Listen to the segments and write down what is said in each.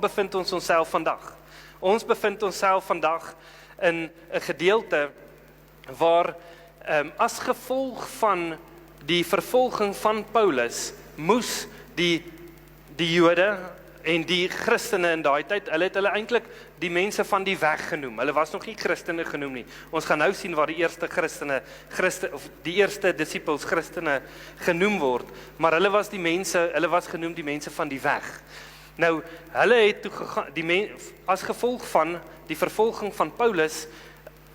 bevind ons onsself vandag? Ons bevind onsself vandag in 'n gedeelte waar as gevolg van die vervolging van Paulus moes die Jode en die Christene in daai tyd, hulle het hulle eintlik die mense van die weg genoem. Hulle was nog nie Christene genoem nie. Ons gaan nou sien waar die eerste of die eerste disippels Christene genoem word, maar hulle was genoem die mense van die weg. Nou, hulle het toe gegaan, as gevolg van die vervolging van Paulus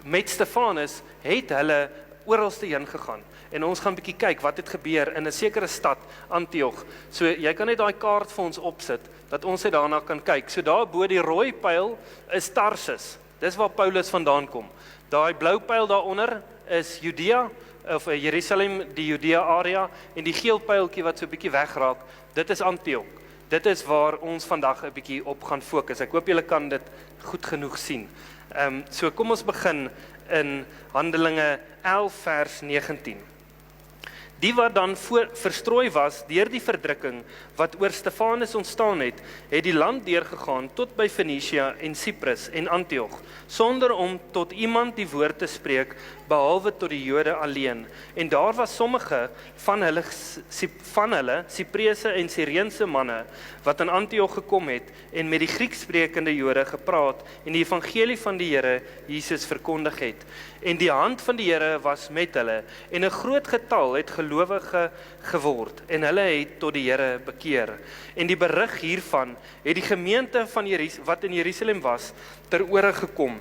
met Stefanus, het hulle oralste heen gegaan. En ons gaan 'n bietjie kyk wat het gebeur in 'n sekere stad, Antioch. So jy kan net daai kaart vir ons opsit, dat ons net daarna kan kyk. So daar bo die rooi pyl is Tarsus. Dis waar Paulus vandaan kom. Daai blou pyl daaronder is Judea, of Jerusalem, die Judea area, en die geel pyltjie wat so 'n bietjie wegraak, dit is Antioch. Dit is waar ons vandag 'n bietjie op gaan fokus. Ek hoop julle kan dit goed genoeg sien. So kom ons begin in Handelinge 11 vers 19. Die wat dan verstrooi was deur die verdrukking wat oor Stefanus ontstaan het die land deurgegaan tot by Fenisia en Cyprus en Antioch, sonder om tot iemand die woord te spreek, behalwe tot die Jode alleen. En daar was sommige van hulle Siprese en Sireense manne, wat in Antioch gekom het, en met die Grieksprekende Jode gepraat, en die evangelie van die Here Jesus verkondig het. En die hand van die Here was met hulle, en 'n groot getal het gelowige geword, en hulle het tot die Here bekeer. En die berig hiervan het die gemeente van wat in Jerusalem was, ter ore gekom.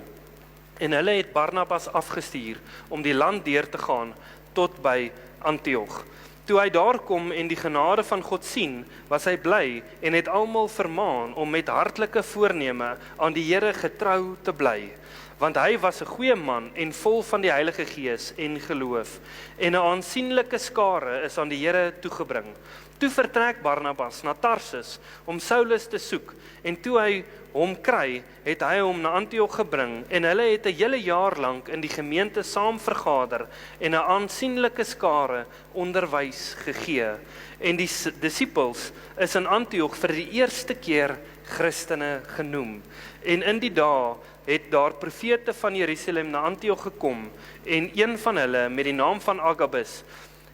En hulle het Barnabas afgestuur om die land deur te gaan tot by Antioch. Toe hy daar kom en die genade van God sien, was hy bly en het almal vermaan om met hartlike voorneme aan die Here getrou te bly. Want hy was 'n goeie man en vol van die Heilige Gees en geloof. En 'n aansienlike skare is aan die Here toegebring. Toe vertrek Barnabas na Tarsus om Saulus te soek, en toe hy hom kry, het hy hom na Antioch gebring, en hulle het 'n hele jaar lank in die gemeente saam vergader, en 'n aansienlike skare onderwys gegee. En die disippels is in Antioch vir die eerste keer Christene genoem. En in die dae het daar profete van Jerusalem na Antioch gekom, en een van hulle met die naam van Agabus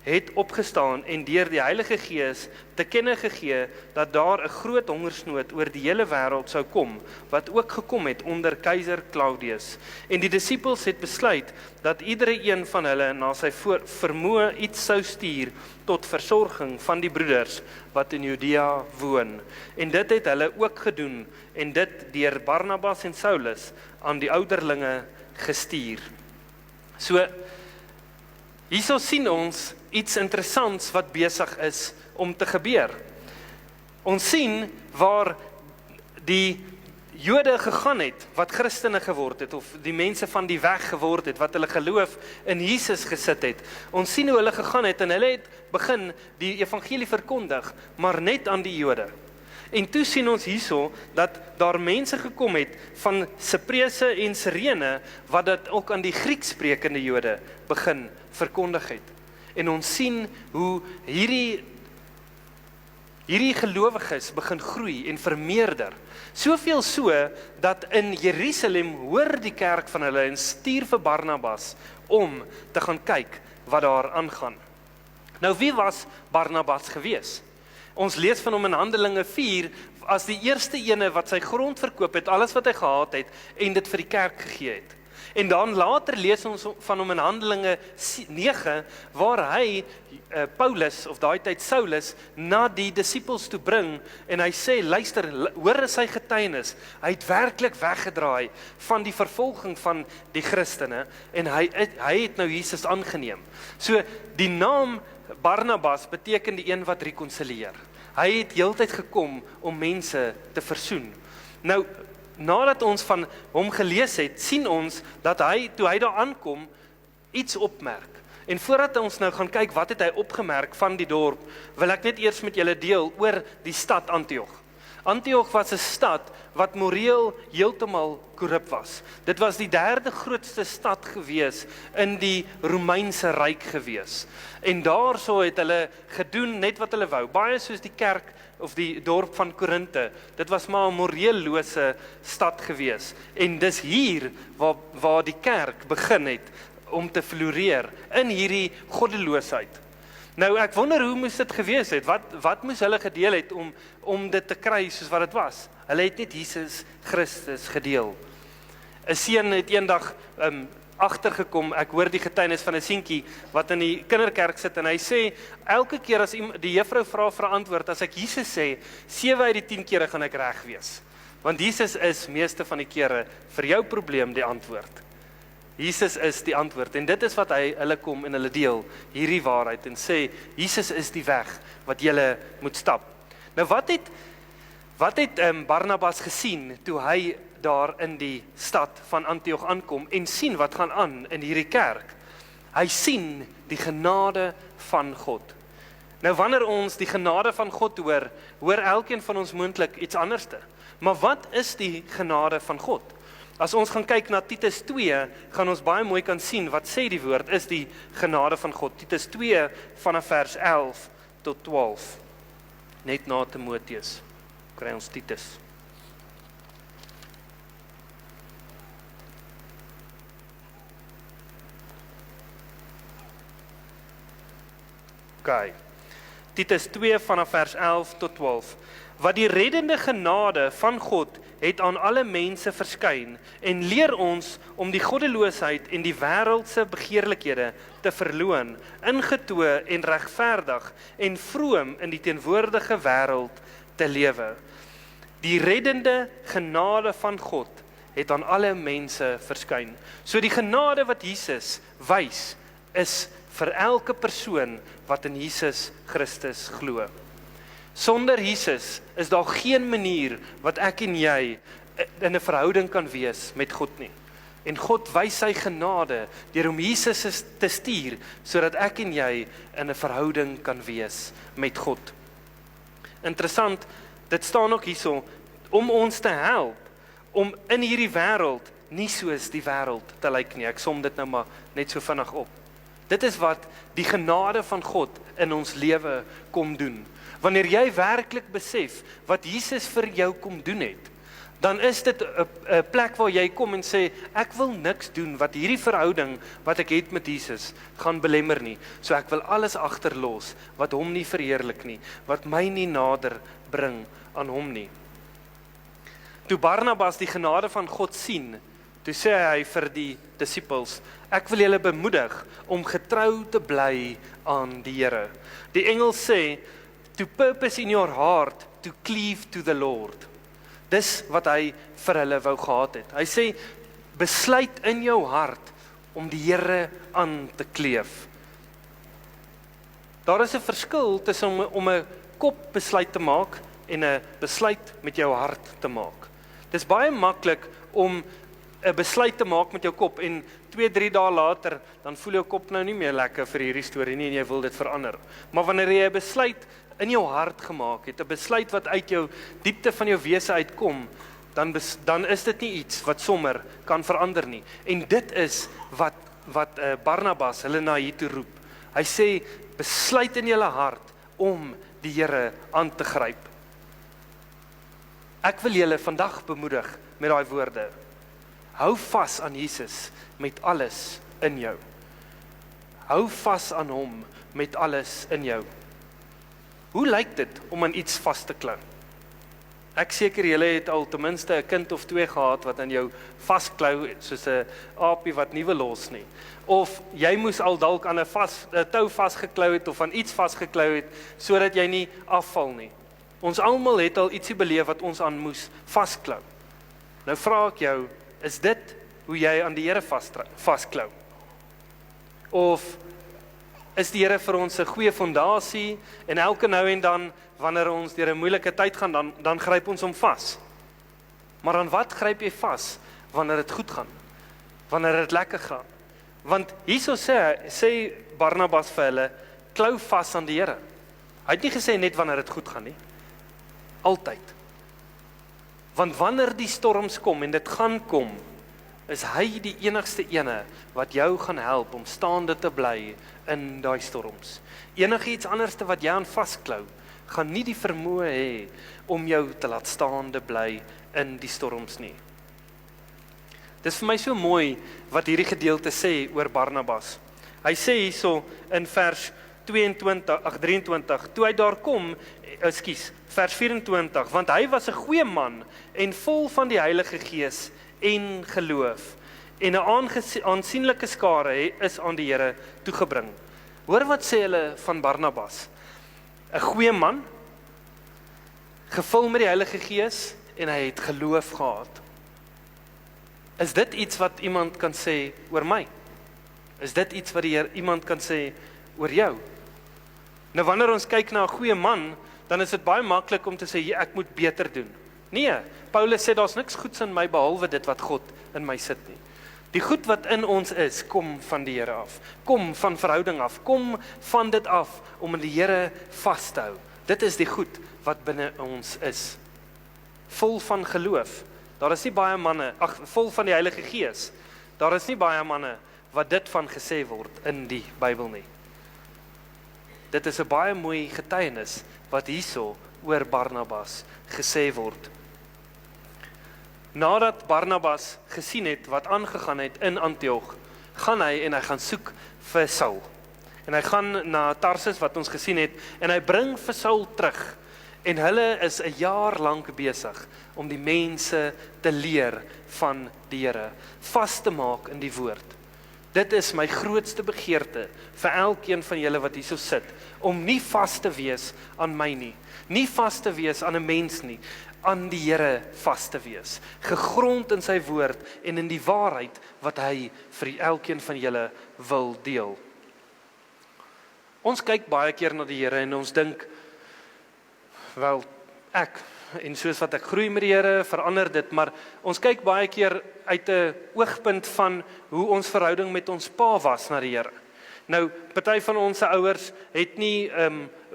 het opgestaan en deur die Heilige Gees te kenne gegee dat daar 'n groot hongersnood oor die hele wêreld sou kom, wat ook gekom het onder keiser Claudius. En die disippels het besluit dat iedere een van hulle na sy vermoë iets sou stuur tot versorging van die broeders wat in Judea woon. En dit het hulle ook gedoen, en dit deur Barnabas en Saulus aan die ouderlinge gestuur. So, hierso sien ons iets interessants wat besig is om te gebeur. Ons sien waar die Jode gegaan het, wat Christene geword het, of die mense van die weg geword het, wat hulle geloof in Jesus gesit het. Ons sien hoe hulle gegaan het, en hulle het begin die evangelie verkondig, maar net aan die Jode. En toe sien ons hierso, dat daar mense gekom het van Siprese en Sirene, wat dit ook aan die Grieksprekende Jode begin verkondig het. En ons sien hoe hierdie gelowiges begin groei en vermeerder. Soveel so, dat in Jerusalem hoor die kerk van hulle en stuur vir Barnabas om te gaan kyk wat daar aangaan. Nou, wie was Barnabas gewees? Ons lees van hom in Handelinge 4, as die eerste ene wat sy grond verkoop het, alles wat hy gehad het, en dit vir die kerk gegee het. En dan later lees ons van hom in Handelinge 9, waar hy Paulus, of daai tyd Saulus, na die disippels toe bring, en hy sê, luister, hoor sy getuienis, hy het werklik weggedraai van die vervolging van die Christene, en hy het nou Jesus aangeneem. So, die naam Barnabas beteken die een wat rekonsilieer. Hy het heeltyd gekom om mense te versoen. Nou, nadat ons van hom gelees het, sien ons dat hy, toe hy daar aankom, iets opmerk. En voordat ons nou gaan kyk wat het hy opgemerk van die dorp, wil ek net eers met julle deel oor die stad Antioch. Antioch was 'n stad wat moreel heeltemal korrup was. Dit was die 3de grootste stad gewees in die Romeinse ryk gewees. En daarso het hulle gedoen net wat hulle wou, baie soos die kerk of die dorp van Korinthe, dit was maar 'n moreellose stad gewees. En dis hier waar die kerk begin het om te floreer in hierdie goddeloosheid. Nou ek wonder hoe moes dit gewees het? Wat moes hulle gedeel het om dit te kry soos wat dit was? Hulle het net Jesus Christus gedeel. 'n Seun het eendag agtergekom, ek hoor die getuienis van 'n seentjie wat in die kinderkerk sit en hy sê, elke keer as die juffrou vra vir 'n antwoord, as ek Jesus sê, 7 uit die 10 kere gaan ek reg wees. Want Jesus is meeste van die kere vir jou probleem die antwoord. Jesus is die antwoord en dit is wat hulle kom en hulle deel hierdie waarheid en sê, Jesus is die weg wat julle moet stap. Nou wat het Barnabas gesien toe hy daar in die stad van Antioch aankom en sien wat gaan aan in hierdie kerk? Hy sien die genade van God. Nou wanneer ons die genade van God hoor elkeen van ons moontlik iets anderste. Maar wat is die genade van God? As ons gaan kyk na Titus 2, gaan ons baie mooi kan sien wat sê die woord is die genade van God. Titus 2 vanaf vers 11 tot 12. Net na Timoteus kry ons Titus. Okay. Titus 2 vanaf vers 11 tot 12. Wat die reddende genade van God het aan alle mense verskyn en leer ons om die goddeloosheid en die wêreldse begeerlikhede te verloon, ingetoe en regverdig en vroom in die teenwoordige wêreld te lewe. Die reddende genade van God het aan alle mense verskyn. So die genade wat Jesus wys is vir elke persoon wat in Jesus Christus glo. Sonder Jesus is daar geen manier wat ek en jy in 'n verhouding kan wees met God nie. En God wys sy genade deur om Jesus te stuur, sodat ek en jy in 'n verhouding kan wees met God. Interessant, dit staan ook hierso, om ons te help, om in hierdie wêreld nie soos die wêreld te lyk nie. Ek som dit nou maar net so vinnig op. Dit is wat die genade van God in ons lewe kom doen. Wanneer jy werklik besef wat Jesus vir jou kom doen het, dan is dit 'n plek waar jy kom en sê, ek wil niks doen wat hierdie verhouding wat ek het met Jesus gaan belemmer nie. So ek wil alles agterlos wat hom nie verheerlik nie, wat my nie nader bring aan hom nie. Toe Barnabas die genade van God sien, toe sê hy vir die disippels, ek wil julle bemoedig om getrou te bly aan die Here. Die engel sê, to purpose in your heart to cleave to the Lord. Dis wat hy vir hulle wou gehad het. Hy sê, besluit in jou hart om die Here aan te kleef. Daar is 'n verskil tussen om 'n kop besluit te maak en 'n besluit met jou hart te maak. Dis baie maklik om 'n besluit te maak met jou kop en 2-3 dae later, dan voel jou kop nou nie meer lekker vir hierdie storie nie en jy wil dit verander. Maar wanneer jy 'n besluit in jou hart gemaak het, 'n besluit wat uit jou diepte van jou wese uitkom, dan is dit nie iets wat sommer kan verander nie. En dit is wat Barnabas hulle na hier toe roep. Hy sê, besluit in julle hart om die Here aan te gryp. Ek wil julle vandag bemoedig met daai woorde. Hou vas aan Jesus met alles in jou. Hou vas aan hom met alles in jou. Hoe lyk dit om aan iets vas te klou? Ek seker julle het al ten minste 'n kind of 2 gehad wat aan jou vasklou soos 'n aapie wat nie wil los nie. Of jy moes al dalk aan 'n tou vasgeklou het of aan iets vasgeklou het sodat jy nie afval nie. Ons almal het al ietsie beleef wat ons aan moes vasklou. Nou vra ek jou, is dit hoe jy aan die Here vasklou? Of is die Here vir ons 'n goeie fondasie en elke nou en dan wanneer ons deur 'n moeilike tyd gaan, dan gryp ons hom vas. Maar aan wat gryp jy vas wanneer dit goed gaan? Wanneer dit lekker gaan? Want hierso sê Barnabas vir hulle, klou vas aan die Here. Hy het nie gesê net wanneer dit goed gaan nie. Altyd. Want wanneer die storms kom en dit gaan kom, is hy die enigste ene wat jou gaan help om staande te bly in daai storms. Enige iets anderste wat jy aan vasklou, gaan nie die vermoë hê om jou te laat staande bly in die storms nie. Dis vir my so mooi wat hierdie gedeelte sê oor Barnabas. Hy sê hierso in vers 23, toe hy daar kom, vers 24, want hy was 'n goeie man en vol van die Heilige Gees en geloof, en 'n aansienlike skare is aan die Here toegebring. Hoor wat sê hulle van Barnabas? 'n goeie man, gevul met die Heilige Gees, en hy het geloof gehad. Is dit iets wat iemand kan sê oor my? Is dit iets wat iemand kan sê oor jou? Nou wanneer ons kyk na 'n goeie man, dan is dit baie maklik om te sê, ek moet beter doen. Nee, Paulus sê, daar's niks goeds in my behalwe dit wat God in my sit nie. Die goed wat in ons is, kom van die Here af. Kom van verhouding af. Kom van dit af om in die Here vas te hou. Dit is die goed wat binne ons is. Vol van geloof. Daar is nie baie manne, vol van die Heilige Gees. Daar is nie baie manne wat dit van gesê word in die Bybel nie. Dit is 'n baie mooi getuienis wat hierso oor Barnabas gesê word. Nadat Barnabas gesien het wat aangegaan het in Antioch, gaan hy en hy gaan soek vir Saul. En hy gaan na Tarsus wat ons gesien het, en hy bring vir Saul terug. En hulle is 'n jaar lank besig om die mense te leer van die Here, vas te maak in die woord. Dit is my grootste begeerte vir elkeen van julle wat hierso sit, om nie vas te wees aan my nie vas te wees aan 'n mens nie, aan die Here vas te wees, gegrond in sy woord en in die waarheid wat hy vir elkeen van julle wil deel. Ons kyk baie keer na die Here en ons dink, wel, en soos wat ek groei met die Here, verander dit, maar ons kyk baie keer uit 'n oogpunt van hoe ons verhouding met ons pa was na die Here. Nou, party van ons ouers het nie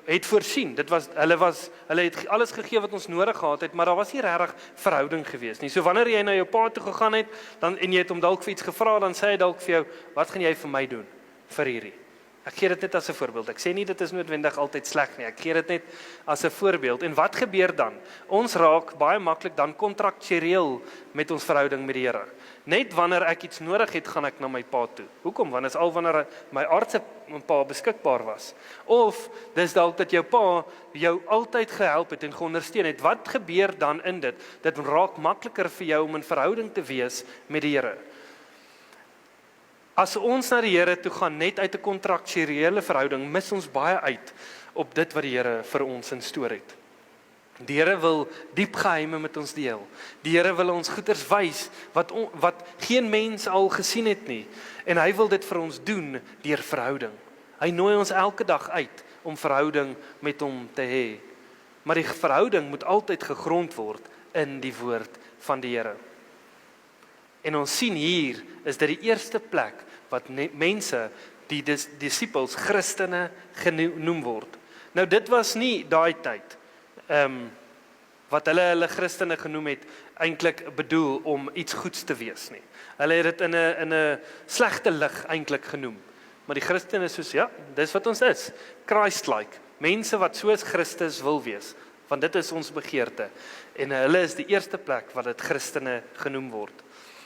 het voorsien. Hulle het alles gegee wat ons nodig gehad het, maar daar was nie regtig verhouding gewees nie. So wanneer jy na jou pa toe gegaan het, en jy het hom dalk vir iets gevra, dan sê hy dalk vir jou, wat gaan jy vir my doen vir hierdie? Ek gee dit net as 'n voorbeeld. Ek sê nie dit is noodwendig altyd sleg nie. Ek gee dit net as 'n voorbeeld. En wat gebeur dan? Ons raak baie maklik dan kontraktueel met ons verhouding met die Here. Net wanneer ek iets nodig het, gaan ek na my pa toe. Hoekom? Want dit is al wanneer my aardse pa beskikbaar was. Of dis dalk dat jou pa jou altyd gehelp het en geondersteun het. Wat gebeur dan in dit? Dit raak makliker vir jou om in verhouding te wees met die Here. As ons na die Here toe gaan net uit 'n kontraktuele verhouding, mis ons baie uit op dit wat die Here vir ons in store het. Die Here wil diep geheime met ons deel. Die Here wil ons goeders wys wat geen mens al gesien het nie. En hy wil dit vir ons doen deur verhouding. Hy nooi ons elke dag uit om verhouding met hom te hê. Maar die verhouding moet altyd gegrond word in die woord van die Here. En ons sien hier is dit die eerste plek wat mense, die disippels, Christene genoem word. Nou dit was nie daai tyd wat hulle Christene genoem het, eintlik bedoel om iets goeds te wees nie. Hulle het dit in 'n slegte lig eintlik genoem. Maar die Christene is soos, ja, dis wat ons is. Christ-like, mense wat soos Christus wil wees, want dit is ons begeerte. En hulle is die eerste plek wat dit Christene genoem word.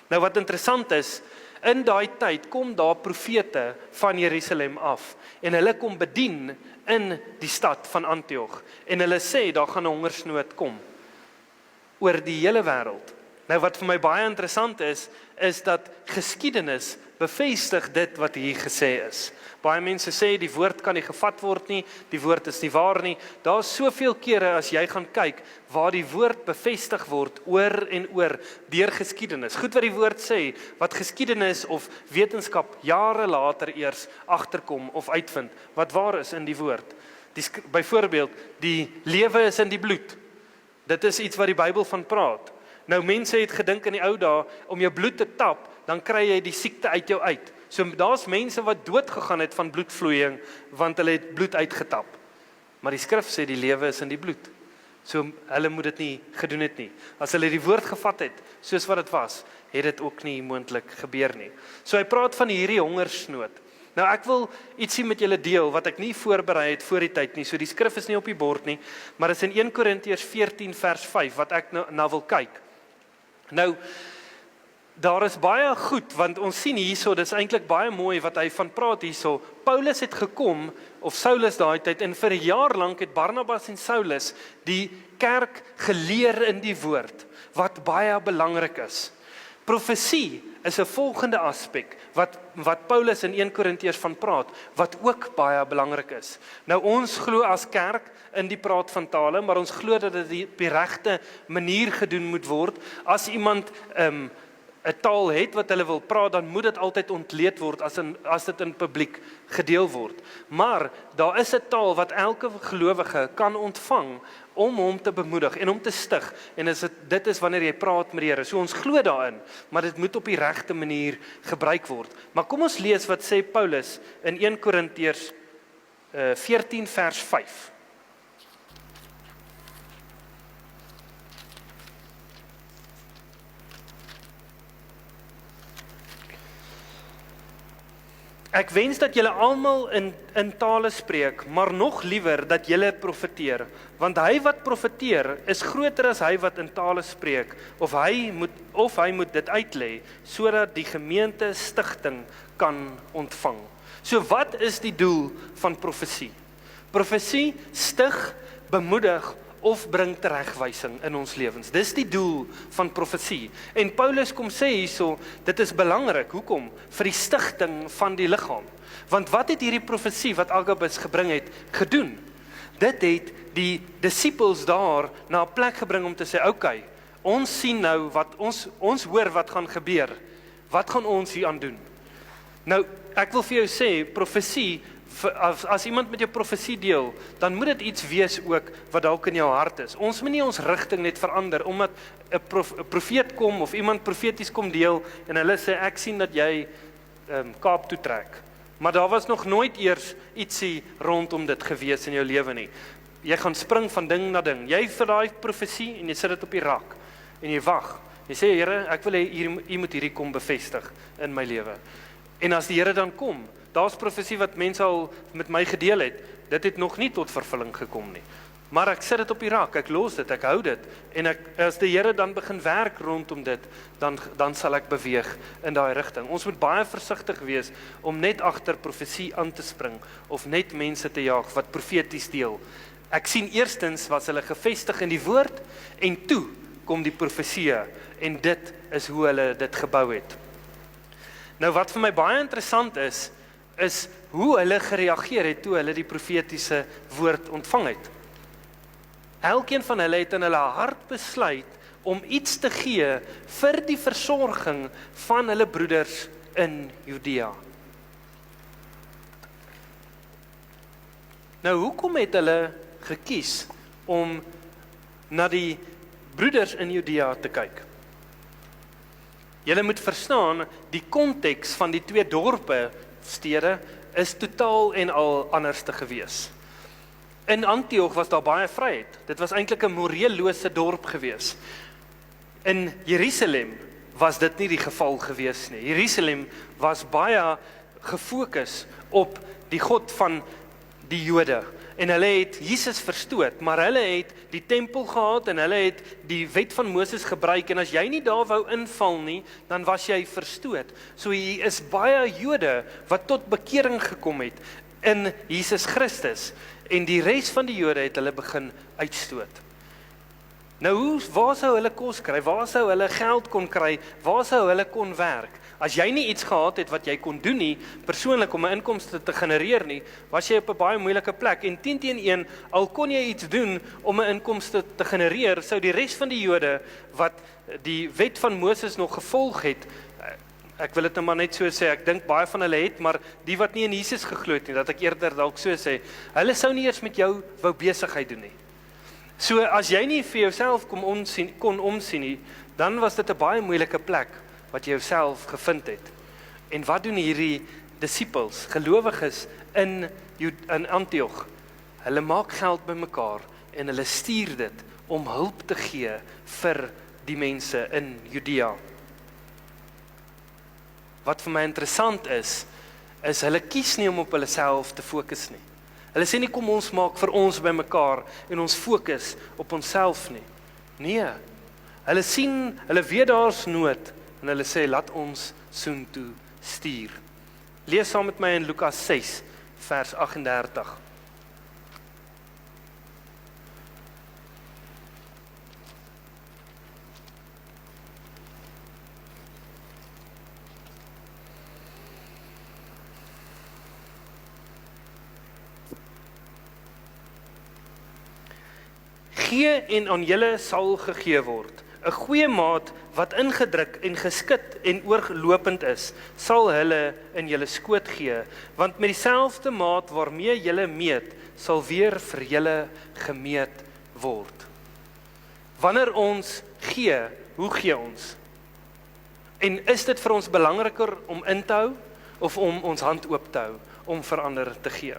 Nou wat interessant is, in daai tyd kom daar profete van Jerusalem af en hulle kom bedien in die stad van Antioch en hulle sê daar gaan 'n hongersnood kom oor die hele wêreld. Nou wat vir my baie interessant is dat geskiedenis bevestig dit wat hier gesê is. Baie mense sê die woord kan nie gevat word nie, die woord is nie waar nie. Daar is soveel kere as jy gaan kyk waar die woord bevestig word oor en oor deur geskiedenis. Goed wat die woord sê, wat geskiedenis of wetenskap jare later eers agterkom of uitvind wat waar is in die woord. Byvoorbeeld, die lewe is in die bloed. Dit is iets wat die Bybel van praat. Nou mense het gedink in die ou dae om jou bloed te tap, dan kry jy die siekte uit jou uit. So daar's mense wat dood gegaan het van bloedvloeiing want hulle het bloed uitgetap. Maar die skrif sê die lewe is in die bloed. So hulle moet dit nie gedoen het nie. As hulle die woord gevat het soos wat dit was, het dit ook nie moontlik gebeur nie. So hy praat van hierdie hongersnood. Nou ek wil ietsie met julle deel wat ek nie voorberei het voor die tyd nie. So die skrif is nie op die bord nie, maar is in 1 Korintiërs 14 vers 5 wat ek nou wil kyk. Nou daar is baie goed, want ons sien hierso, dis eintlik baie mooi wat hy van praat hierso. Paulus het gekom, of Saulus daai tyd, en vir 'n jaar lank het Barnabas en Saulus die kerk geleer in die woord, wat baie belangrik is. Profesie is 'n volgende aspek wat Paulus in 1 Korintiërs van praat, wat ook baie belangrik is. Nou ons glo as kerk in die praat van tale, maar ons glo dat dit op die regte manier gedoen moet word. As iemand 'n taal het wat hulle wil praat, dan moet dit altyd ontleed word as dit in publiek gedeel word. Maar daar is 'n taal wat elke gelowige kan ontvang om hom te bemoedig en om te stig. En dit is wanneer jy praat met die Here. So ons glo daarin, maar dit moet op die regte manier gebruik word. Maar kom ons lees wat sê Paulus in 1 Korintiërs 14 vers 5. Ek wens dat julle almal in tale spreek, maar nog liewer dat julle profeteer, want hy wat profeteer is groter as hy wat in tale spreek, of hy moet dit uitlê sodat die gemeente stigting kan ontvang. So wat is die doel van profesie? Profesie stig, bemoedig of bring teregwysing in ons lewens. Dis die doel van profesie. En Paulus kom sê hierso, dit is belangrik. Hoekom? Vir die stigting van die liggaam. Want wat het hierdie profesie wat Agabus gebring het gedoen? Dit het die disippels daar na 'n plek gebring om te sê, okay, ons sien nou wat ons hoor wat gaan gebeur. Wat gaan ons hier aan doen? Nou, ek wil vir jou sê, profesie, as iemand met jou profesie deel, dan moet dit iets wees ook wat dalk in jou hart is. Ons moet nie ons rigting net verander, omdat 'n profeet kom, of iemand profeties kom deel, en hulle sê, ek sien dat jy Kaap toe trek. Maar daar was nog nooit eers ietsie rondom dit gewees in jou lewe nie. Jy gaan spring van ding na ding. Jy vir daai profesie, en jy sit dit op die rak, en jy wag. Jy sê, Here, ek wil hê, U moet hierdie kom bevestig in my lewe. En as die Here dan kom, daar's profesie wat mense al met my gedeel het, dit het nog nie tot vervulling gekom nie. Maar ek sit dit op die rak, ek los dit, ek hou dit, en as die Here dan begin werk rondom dit, dan sal ek beweeg in daai rigting. Ons moet baie versigtig wees om net agter profesie aan te spring, of net mense te jaag wat profeties deel. Ek sien eerstens was hulle gevestig in die woord, en toe kom die profesie, en dit is hoe hulle dit gebou het. Nou wat vir my baie interessant is hoe hulle gereageer het toe hulle die profetiese woord ontvang het. Elkeen van hulle het in hulle hart besluit om iets te gee vir die versorging van hulle broeders in Judea. Nou hoekom het hulle gekies om na die broeders in Judea te kyk? Julle moet verstaan, die konteks van die twee dorpe, stede, is totaal en al anders te gewees. In Antioch was daar baie vryheid. Dit was eintlik 'n moreellose dorp gewees. In Jerusalem was dit nie die geval gewees nie. Jerusalem was baie gefokus op die God van die Jode. En hulle het Jesus verstoot, maar hulle het die tempel gehad en hulle het die wet van Moses gebruik, en as jy nie daar wou inval nie, dan was jy verstoot. So hier is baie Jode wat tot bekering gekom het in Jesus Christus, en die res van die Jode het hulle begin uitstoot. Nou, waar sou hulle kos kry? Waar sou hulle geld kon kry? Waar sou hulle kon werk? As jy nie iets gehad het wat jy kon doen nie, persoonlik om 'n inkomste te genereer nie, was jy op 'n baie moeilike plek. En 10 teen 1, al kon jy iets doen om 'n inkomste te genereer, sou die res van die Jode wat die wet van Moses nog gevolg het, ek wil dit nou maar net so sê, ek dink baie van hulle het, maar die wat nie in Jesus geglo het nie, dat ek eerder dalk so sê, hulle sou nie eers met jou wou besigheid doen nie. So as jy nie vir jouself kon omsien nie, dan was dit 'n baie moeilike plek wat jy jouself gevind het. En wat doen hierdie disippels, gelowiges in Antioch? Hulle maak geld bymekaar en hulle stuur dit om hulp te gee vir die mense in Judea. Wat vir my interessant is is hulle kies nie om op hulle self te fokus nie. Hulle sê nie kom ons maak vir ons by mekaar en ons fokus op onsself nie. Nee, hulle sien, hulle weet daar's nood en hulle sê laat ons soontoe stuur. Lees saam met my in Lukas 6 vers 38. Gee en aan julle sal gegee word. 'n Goeie maat wat ingedruk en geskit en oorlopend is, sal hulle in julle skoot gee, want met dieselfde maat waarmee julle meet, sal weer vir julle gemeet word. Wanneer ons gee, hoe gee ons? En is dit vir ons belangriker om in te hou of om ons hand oop te hou om vir ander te gee?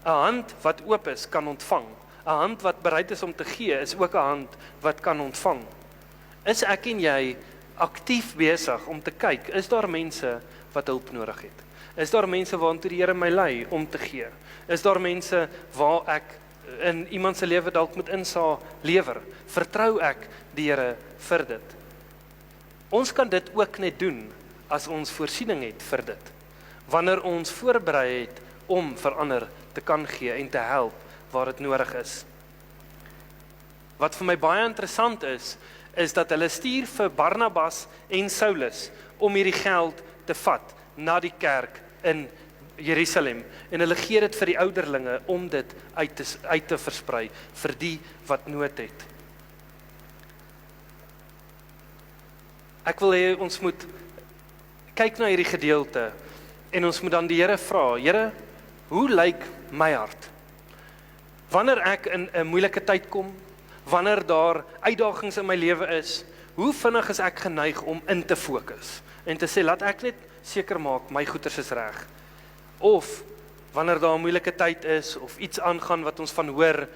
'n Hand wat oop is, kan ontvang. 'n Hand wat bereid is om te gee, is ook 'n hand wat kan ontvang. Is ek en jy aktief besig om te kyk, is daar mense wat hulp nodig het? Is daar mense waartoe die Here my lei om te gee? Is daar mense waar ek in iemand se lewe dalk moet insaag lewer? Vertrou ek die Here vir dit? Ons kan dit ook net doen as ons voorsiening het vir dit. Wanneer ons voorberei het om vir ander te kan gee en te help waar dit nodig is. Wat vir my baie interessant is dat hulle stuur vir Barnabas en Saulus om hierdie geld te vat na die kerk in Jerusalem. En hulle gee dit vir die ouderlinge om dit uit te versprei vir die wat nood het. Ek wil hê ons moet kyk na hierdie gedeelte en ons moet dan die Here vra, Here, hoe lyk my hart? Wanneer ek in 'n moeilike tyd kom, wanneer daar uitdagings in my lewe is, hoe vinnig is ek geneig om in te fokus en te sê, laat ek net seker maak, my goeders is reg. Of, wanneer daar 'n moeilike tyd is, of iets aangaan wat ons van hoor,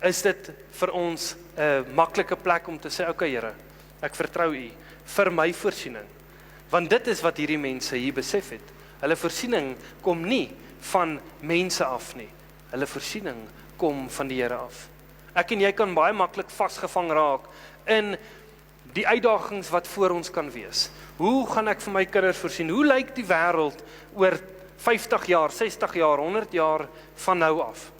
is dit vir ons 'n maklike plek om te sê, okay Here, ek vertrou U vir my voorsiening. Want dit is wat hierdie mense hier besef het. Hulle voorsiening kom nie van mense af nie. Hulle voorsiening kom van die Here af. Ek en jy kan baie maklik vasgevang raak in die uitdagings wat voor ons kan wees. Hoe gaan ek vir my kinders voorsien? Hoe lyk die wêreld oor 50 jaar, 60 jaar, 100 jaar van nou af?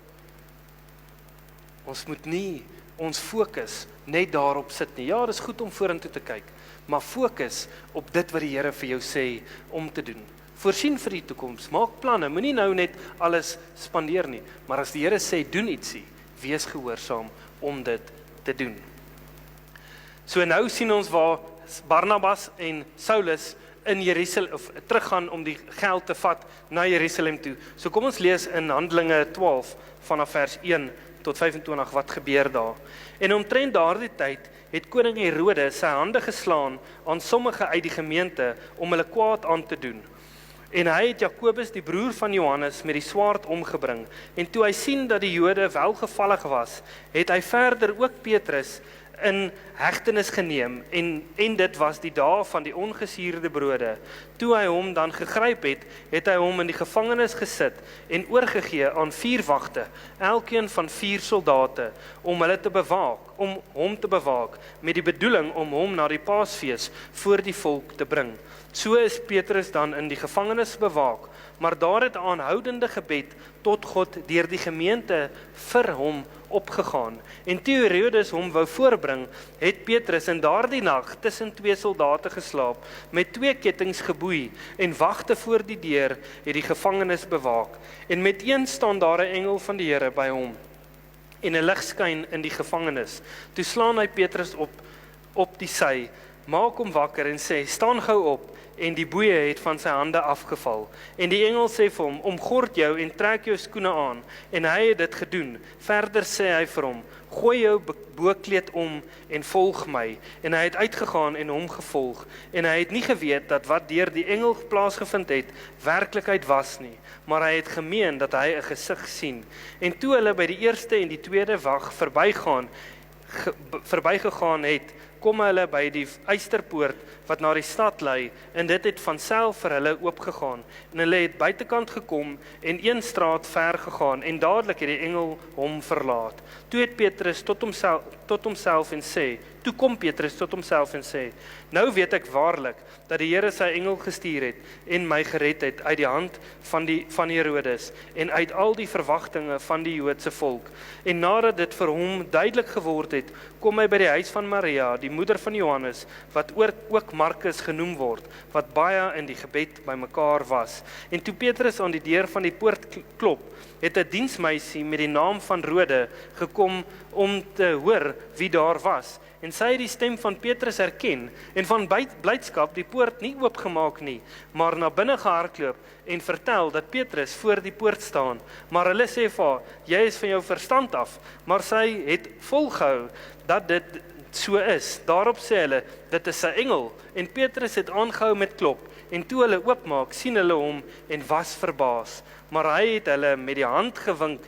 Ons moet nie ons fokus net daarop sit nie. Ja, dis goed om vorentoe te kyk, maar fokus op dit wat die Here vir jou sê om te doen. Voorsien vir die toekoms, maak planne, moenie nou net alles spandeer nie, maar as die Here sê, doen ietsie, wees gehoorsaam om dit te doen. So nou sien ons waar Barnabas en Saulus in Jerusalem, of teruggaan om die geld te vat na Jerusalem toe. So kom ons lees in Handelinge 12 vanaf vers 1 tot 25 wat gebeur daar. En omtrent daardie tyd het koning Herodes sy hande geslaan aan sommige uit die gemeente om hulle kwaad aan te doen. En hy het Jakobus, die broer van Johannes, met die swaard omgebring. En toe hy sien dat die Jode welgevallig was, het hy verder ook Petrus in hegtenis geneem, en dit was die dae van die ongesuurde brode. Toe hy hom dan gegryp het hy hom in die gevangenis gesit en oorgegee aan 4 wagte, elkeen van 4 soldate, om hom te bewaak, met die bedoeling om hom na die Paasfees voor die volk te bring. So is Petrus dan in die gevangenis bewaak, maar daar het aanhoudende gebed tot God deur die gemeente vir hom opgegaan. En toe Herodes hom wou voorbring, het Petrus in daardie nag tussen 2 soldate geslaap, met 2 kettinge geboei, en wagte voor die deur het die gevangenis bewaak. En met een staan daar 'n engel van die Here by hom, en 'n lig skyn in die gevangenis. Toe slaan hy Petrus op die sy, maak hom wakker en sê, staan gou op, en die boeie het van sy hande afgeval. En die engel sê vir hom, omgord jou en trek jou skoene aan, en hy het dit gedoen. Verder sê hy vir hom, gooi jou boekleed om en volg my. En hy het uitgegaan en hom gevolg, en hy het nie geweet dat wat deur die engel plaasgevind het, werklikheid was nie, maar hy het gemeen dat hy 'n gesig sien. En toe hulle by die eerste en die tweede wag verbygegaan het, kom hulle by die eysterpoort wat na die stad lei, en dit het van self vir hulle oopgegaan. En hulle het buitekant gekom en een straat ver gegaan, en dadelik het die engel hom verlaat. Toe het Petrus tot homself en sê, toe kom Petrus tot homself en sê, nou weet ek waarlik dat die Here sy engel gestuur het en my gered het uit die hand van Herodes en uit al die verwagtinge van die Joodse volk. En nadat dit vir hom duidelik geword het, kom hy by die huis van Maria, die moeder van Johannes, wat ook Markus genoem word, wat baie in die gebed by mekaar was. En toe Petrus aan die deur van die poort klop, het 'n diensmeisie met die naam van Rode gekom om te hoor wie daar was. En sy het die stem van Petrus herken en van blydskap die poort nie oopgemaak nie, maar na binne gehardloop en vertel dat Petrus voor die poort staan. Maar hulle sê vir haar, jy is van jou verstand af, maar sy het volgehou dat dit so is. Daarop sê hulle, dit is 'n engel, en Petrus het aangehou met klop, en toe hulle oopmaak, sien hulle hom en was verbaas. Maar hy het hulle met die hand gewink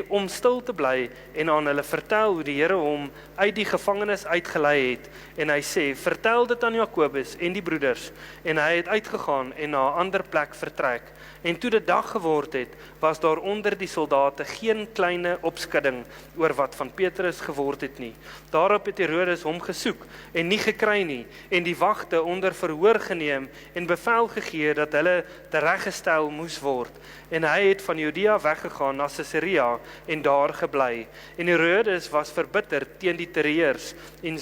om stil te bly en aan hulle vertel hoe die Here hom uit die gevangenis uitgelei het. En hy sê, vertel dit aan Jakobus en die broeders. En hy het uitgegaan en na 'n ander plek vertrek. En toe dit dag geword het, was daar onder die soldate geen kleine opskudding oor wat van Petrus geword het nie. Daarop het Herodes hom gesoek en nie gekry nie, en die wagte onder verhoor geneem en bevel gegee dat hulle tereggestel moes word. En hy het van Judea weggegaan na Caesarea en daar gebly. En Herodes was verbitter teen die Tyreërs en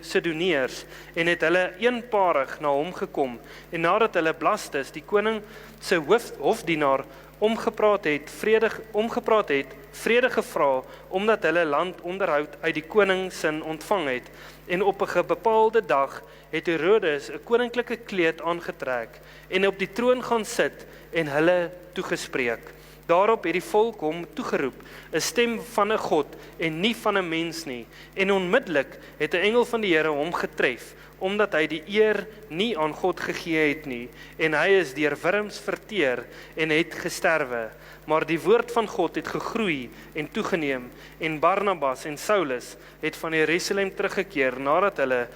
Sidoneërs en het hulle eenparig na hom gekom. En nadat hulle Blastus, die koning se hofdienaar, omgepraat het, vrede gevra, omdat hulle landonderhoud uit die koning sin ontvang het. En op 'n bepaalde dag het Herodes 'n koninklike kleed aangetrek en op die troon gaan sit en hulle toegespreek. Daarop het die volk hom toegeroep, 'n stem van 'n God en nie van 'n mens nie. En onmiddellik het 'n engel van die Here hom getref, omdat hy die eer nie aan God gegee het nie, en hy is deur wurms verteer en het gesterwe. Maar die woord van God het gegroei en toegeneem, en Barnabas en Saulus het van Jerusalem teruggekeer nadat hulle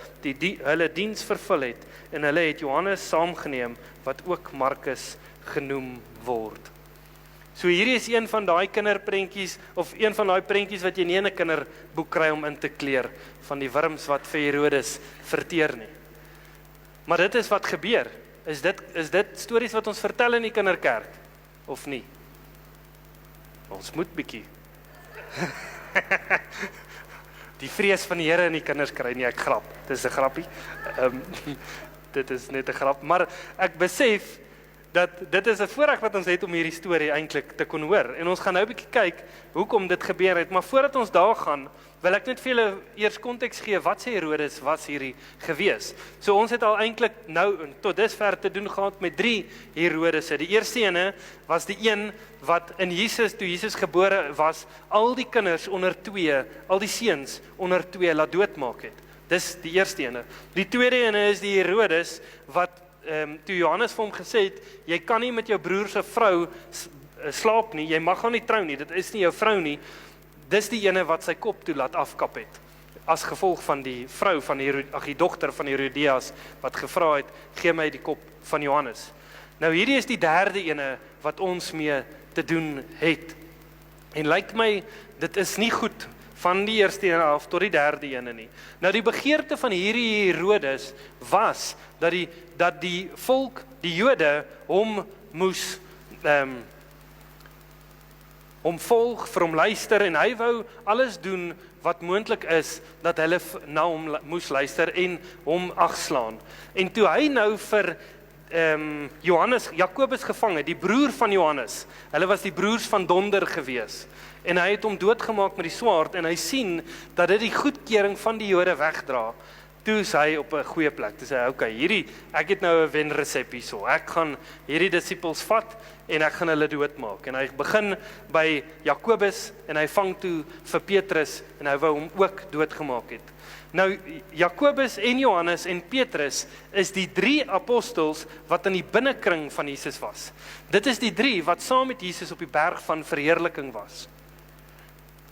hulle diens vervul het, en hulle het Johannes saamgeneem, wat ook Markus genoem word. So hierdie is een van daai kinderprentjies, of een van daai prentjies wat jy nie in 'n kinderboek kry om in te kleer, van die wurms wat vir Herodes verteer nie. Maar dit is wat gebeur. Is dit stories wat ons vertel in die kinderkerk, of nie? Ons moet bietjie. Die vrees van die Here in die kinders kry nie, ek grap. Dit is 'n grappie. Dit is net 'n grap, maar ek besef dat dit is 'n voorreg wat ons het om hierdie storie eintlik te kon hoor. En ons gaan nou 'n bietjie kyk hoekom dit gebeur het, maar voordat ons daar gaan, wil ek net vir julle eers konteks gee, wat sê Herodes was hierdie gewees. So ons het al eintlik nou tot dusver te doen gehad met 3 Herodese. Die eerste ene was die een wat in Jesus, toe Jesus gebore was, al die kinders onder 2, al die seuns onder 2 laat doodmaak het. Dis die eerste ene. Die tweede ene is die Herodes wat toe Johannes vir hom gesê het, jy kan nie met jou broer se vrou slaap nie, jy mag haar nie trou nie, dit is nie jou vrou nie. Dis die ene wat sy kop toe laat afkap het, as gevolg van die vrou van die dogter van Herodias, wat gevra het, gee my die kop van Johannes. Nou hierdie is die derde ene wat ons mee te doen het. En lyk my, dit is nie goed van die eerste ene af tot die derde ene nie. Nou die begeerte van hierdie Herodes was dat die volk, die Jode, hom moes hom volg, vir hom luister, en hy wou alles doen wat moontlik is, dat hulle na hom moes luister en hom agslaan. En toe hy nou vir Jakobus gevang het, die broer van Johannes, hulle was die broers van donder gewees, en hy het hom doodgemaak met die swaard, en hy sien dat dit die goedkeuring van die Jode wegdra. Toe is hy op 'n goeie plek. Toe sê hy, okay, ek het nou 'n wenresep hierso. Ek gaan hierdie disippels vat en ek gaan hulle doodmaak. En hy begin by Jakobus en hy vang toe vir Petrus en hy wou hom ook doodgemaak het. Nou Jakobus en Johannes en Petrus is die 3 apostels wat in die binnekring van Jesus was. Dit is die 3 wat saam met Jesus op die berg van verheerliking was.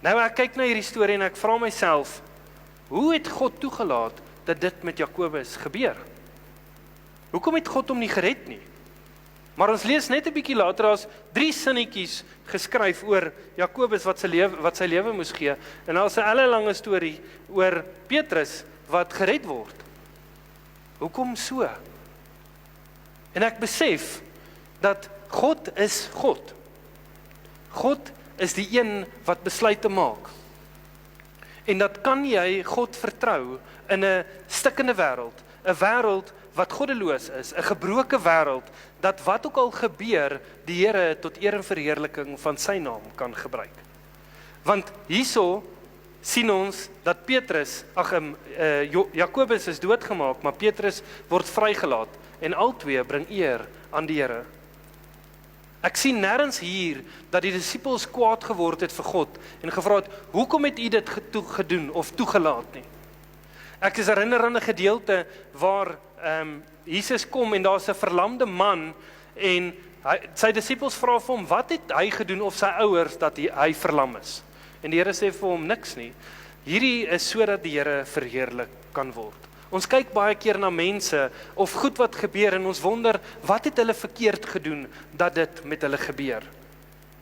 Nou ek kyk na hierdie storie en ek vra myself, hoe het God toegelaat dat dit met Jakobus gebeur? Hoekom het God hom nie gered nie? Maar ons lees net 'n bietjie later, as 3 sinnetjies geskryf oor Jakobus wat sy lewe moes gee, en daar's 'n hele lange storie oor Petrus wat gered word. Hoekom so? En ek besef dat God is God. God is die een wat besluite maak. En dat kan jy God vertrou in 'n stikkende wêreld, 'n wêreld wat goddeloos is, 'n gebroke wêreld, dat wat ook al gebeur, die Here tot eer en verheerliking van sy naam kan gebruik. Want hierso sien ons dat Jakobus is doodgemaak, maar Petrus word vrygelaat, en albei bring eer aan die Here. Ek sien nêrens hier dat die disippels kwaad geword het vir God en gevra het, hoekom het u dit gedoen of toegelaat nie? Ek is herinner aan 'n gedeelte waar Jesus kom en daar's 'n verlamde man en sy disippels vra vir hom, wat het hy gedoen of sy ouers dat hy verlam is? En die Here sê vir hom, niks nie. Hierdie is sodat die Here verheerlik kan word. Ons kyk baie keer na mense of goed wat gebeur en ons wonder, wat het hulle verkeerd gedoen dat dit met hulle gebeur?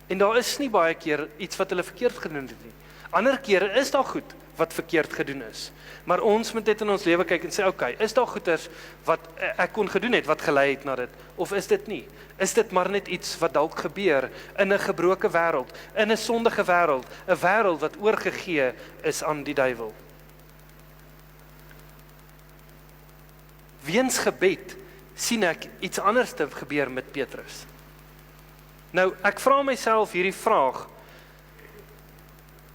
En daar is nie baie keer iets wat hulle verkeerd gedoen het nie. Ander kere is daar goed wat verkeerd gedoen is. Maar ons moet dit in ons lewe kyk en sê, okay, is daar goeders wat ek kon gedoen het, wat gelei het na dit, of is dit nie? Is dit maar net iets wat dalk gebeur in 'n gebroke wêreld, in 'n sondige wêreld, 'n wêreld wat oorgegee is aan die duiwel? Weens gebed sien ek iets anders te gebeur met Petrus. Nou, ek vra myself hierdie vraag.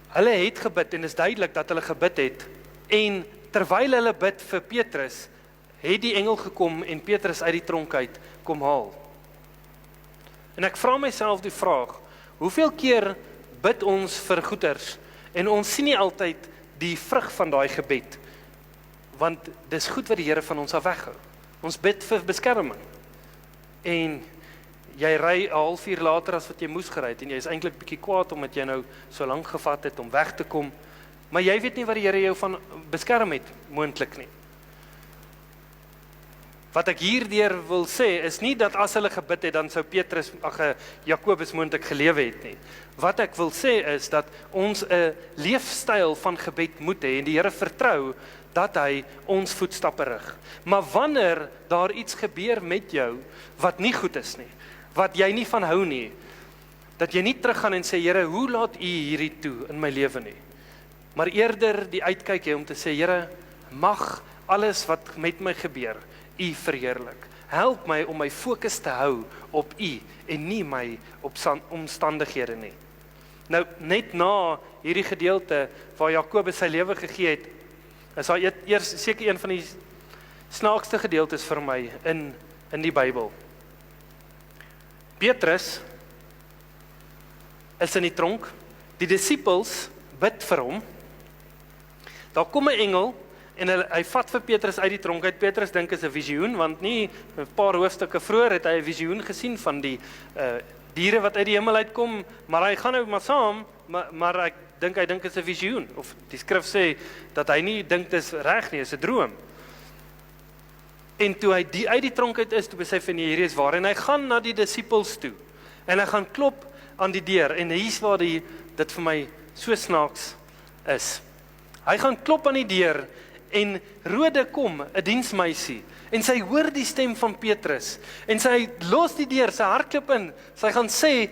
Hulle het gebid en is duidelik dat hulle gebid het, en terwyl hulle bid vir Petrus, het die engel gekom en Petrus uit die tronk uit kom haal. En ek vra myself die vraag, hoeveel keer bid ons vir goeders en ons sien nie altyd die vrug van daai gebed, want dis goed wat die Here van ons af weghou. Ons bid vir beskerming en jy ry 'n halfuur later as wat jy moes gery het en jy is eintlik bietjie kwaad omdat jy nou so lank gevat het om weg te kom, maar jy weet nie wat die Here jou van beskerm het, moontlik nie. Wat ek hierdeur wil sê is nie dat as hulle gebid het dan sou Jakobus moontlik gelewe het nie. Wat ek wil sê is dat ons 'n leefstyl van gebed moet hê en die Here vertrou dat hy ons voetstappe rig. Maar wanneer daar iets gebeur met jou wat nie goed is nie, wat jy nie van hou nie, dat jy nie teruggaan en sê, Here, hoe laat u hierdie toe in my lewe nie? Maar eerder die uitkyk hê om te sê, Here, mag alles wat met my gebeur, u verheerlik. Help my om my fokus te hou op u en nie my op omstandighede nie. Nou, net na hierdie gedeelte waar Jakobus sy lewe gegee het, is daar eers seker een van die snaakste gedeeltes vir my in die Bybel. Petrus is in die tronk, die disippels bid vir hom, daar kom 'n engel, en hy vat vir Petrus uit die tronk uit. Petrus dink is 'n visioen, want nie 'n paar hoofstukke vroeër het hy 'n visioen gesien van die diere wat uit die hemel uitkom, maar hy gaan nou maar saam, maar hy dink is 'n visioen, of die skrif sê dat hy nie dink dis reg nie, is 'n droom. En toe hy uit die tronk uit is, toe besef hy nie, hierdie is waar, en hy gaan na die disippels toe, en hy gaan klop aan die deur, en hier's waar dit vir my so snaaks is. Hy gaan klop aan die deur, en Rode kom, 'n diensmeisie, en sy hoor die stem van Petrus, en sy los die deur, sy hardloop in, sy gaan sê,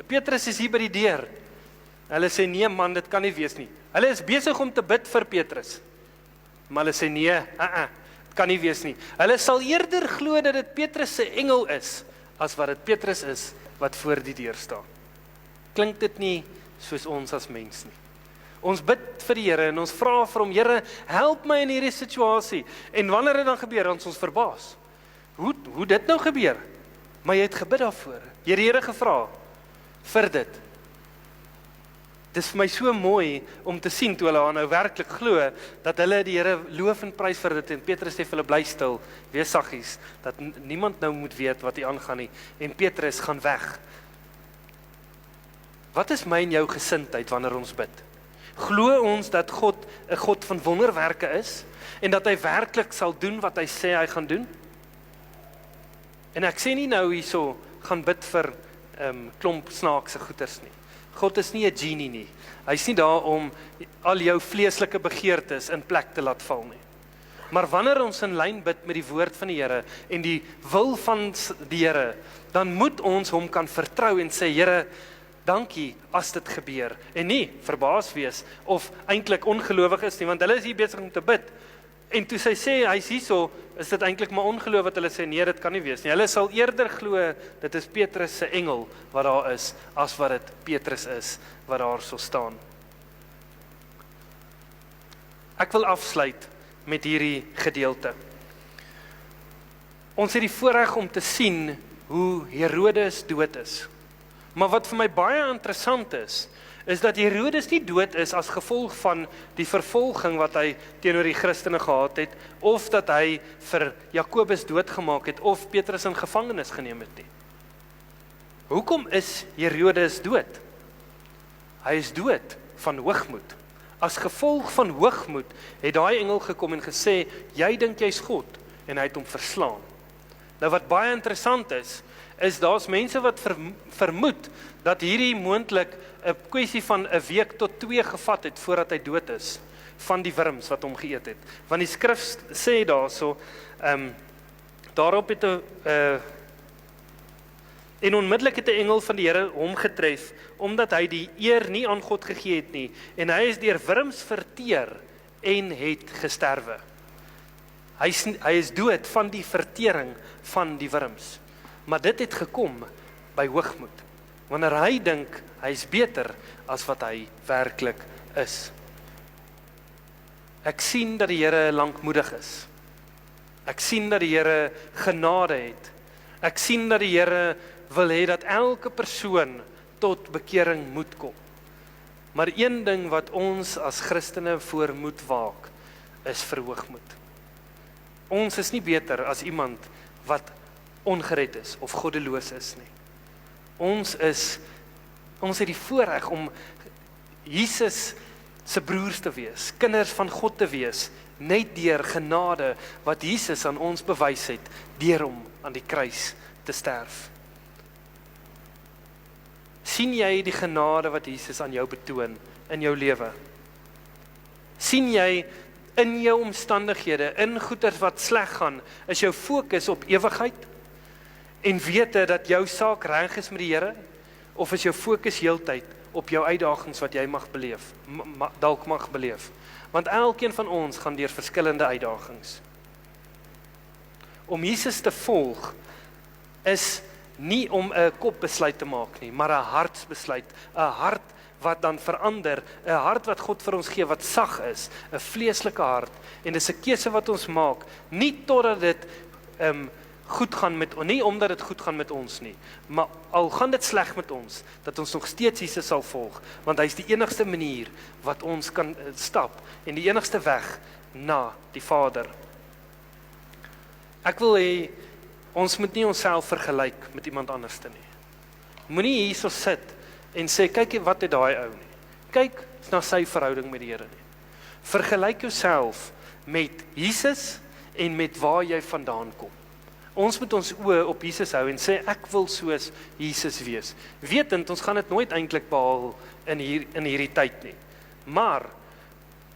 Petrus is hier by die deur. Hulle sê, nee man, dit kan nie wees nie. Hulle is besig om te bid vir Petrus, maar hulle sê, nee, dit kan nie wees nie. Hulle sal eerder glo dat dit Petrus se engel is, as wat dit Petrus is, wat voor die deur staan. Klink dit nie soos ons as mens nie? Ons bid vir die Here en ons vra vir hom, Here, help my in hierdie situasie. En wanneer dit dan gebeur, ons verbaas. Hoe dit nou gebeur? Maar jy het gebid daarvoor. Jy het die Here gevra vir dit. Dis vir my so mooi om te sien toe hulle nou werklik glo dat hulle die Here loof en prys vir dit, en Petrus sê vir hulle, bly stil, wees saggies, dat niemand nou moet weet wat hier aangaan nie. En Petrus gaan weg. Wat is my en jou gesindheid wanneer ons bid? Glo ons dat God 'n God van wonderwerke is en dat hy werklik sal doen wat hy sê hy gaan doen? En ek sê nie nou hierso gaan bid vir klomp snaakse goeters nie. God is nie 'n genie nie. Hy's nie daar om al jou vleeslike begeertes in plek te laat val nie. Maar wanneer ons in lyn bid met die woord van die Here en die wil van die Here, dan moet ons hom kan vertrou en sê, Here, dankie as dit gebeur. En nie verbaas wees of eintlik ongelowig is nie, want hulle is hier besig om te bid. En toe sy sê, hy's hierso, is dit eintlik maar ongeloof wat hulle sê, nee, dit kan nie wees nie. Hulle sal eerder glo, dit is Petrus se engel wat daar is, as wat dit Petrus is, wat daar so staan. Ek wil afsluit met hierdie gedeelte. Ons het die voorreg om te sien hoe Herodes dood is. Maar wat vir my baie interessant is dat Herodes nie dood is as gevolg van die vervolging wat hy teenoor die Christene gehad het, of dat hy vir Jakobus doodgemaak het, of Petrus in gevangenis geneem het nie. Hoekom is Herodes dood? Hy is dood van hoogmoed. As gevolg van hoogmoed het daai engel gekom en gesê, jy dink jy's God, en hy het hom verslaan. Nou wat baie interessant is daar's mense wat vermoed dat hierdie moontlik 'n kwessie van 'n week tot 2 gevat het voordat hy dood is, van die wurms wat hom geëet het. Want die skrif sê daarso, daarop het 'n en onmiddellik het 'n engel van die Here hom getref, omdat hy die eer nie aan God gegee het nie, en hy is deur wurms verteer en het gesterwe. Hy is dood van die vertering van die wurms. Maar dit het gekom by hoogmoed, wanneer hy dink hy is beter as wat hy werklik is. Ek sien dat die Here lankmoedig is. Ek sien dat die Here genade het. Ek sien dat die Here wil hê dat elke persoon tot bekering moet kom. Maar een ding wat ons as Christene voor moet waak, is vir hoogmoed. Ons is nie beter as iemand wat ongered is of goddeloos is nie. Ons het die voorreg om Jesus se broers te wees, kinders van God te wees, net deur genade wat Jesus aan ons bewys het, deur hom aan die kruis te sterf. Sien jy die genade wat Jesus aan jou betoon in jou lewe? Sien jy in jou omstandighede, in goeders wat sleg gaan, is jou fokus op ewigheid en wete dat jou saak reg is met die Here, of is jou fokus heeltyd op jou uitdagings wat jy dalk mag beleef? Want elkeen van ons gaan deur verskillende uitdagings. Om Jesus te volg is nie om 'n kopbesluit te maak nie, maar 'n hartsbesluit, 'n hart wat dan verander, 'n hart wat God vir ons gee wat sag is, 'n vleeslike hart, en dis 'n keuse wat ons maak, nie totdat dit goed gaan nie omdat dit goed gaan met ons nie, maar al gaan dit sleg met ons, dat ons nog steeds Jesus sal volg, want hy is die enigste manier wat ons kan stap, en die enigste weg na die Vader. Ek wil hê, ons moet nie onsself vergelyk met iemand anders nie. Moenie hierso sit en sê, kyk wat het daai ou nie. Kyk na sy verhouding met die Here nie. Vergelyk jouself met Jesus en met waar jy vandaan kom. Ons moet ons oë op Jesus hou en sê, ek wil soos Jesus wees. Wetend, ons gaan dit nooit eintlik behaal in hierdie tyd nie. Maar,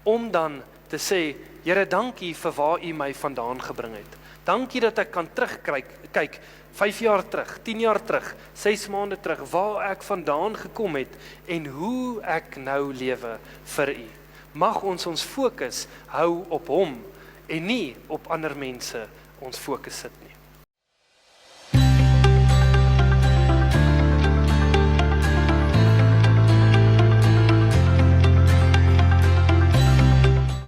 om dan te sê, Here, dankie vir waar U my vandaan gebring het. Dankie dat ek kan terugkyk, 5 jaar terug, 10 jaar terug, 6 maande terug, waar ek vandaan gekom het, en hoe ek nou lewe vir U. Mag ons fokus hou op hom, en nie op ander mense ons fokus sit nie.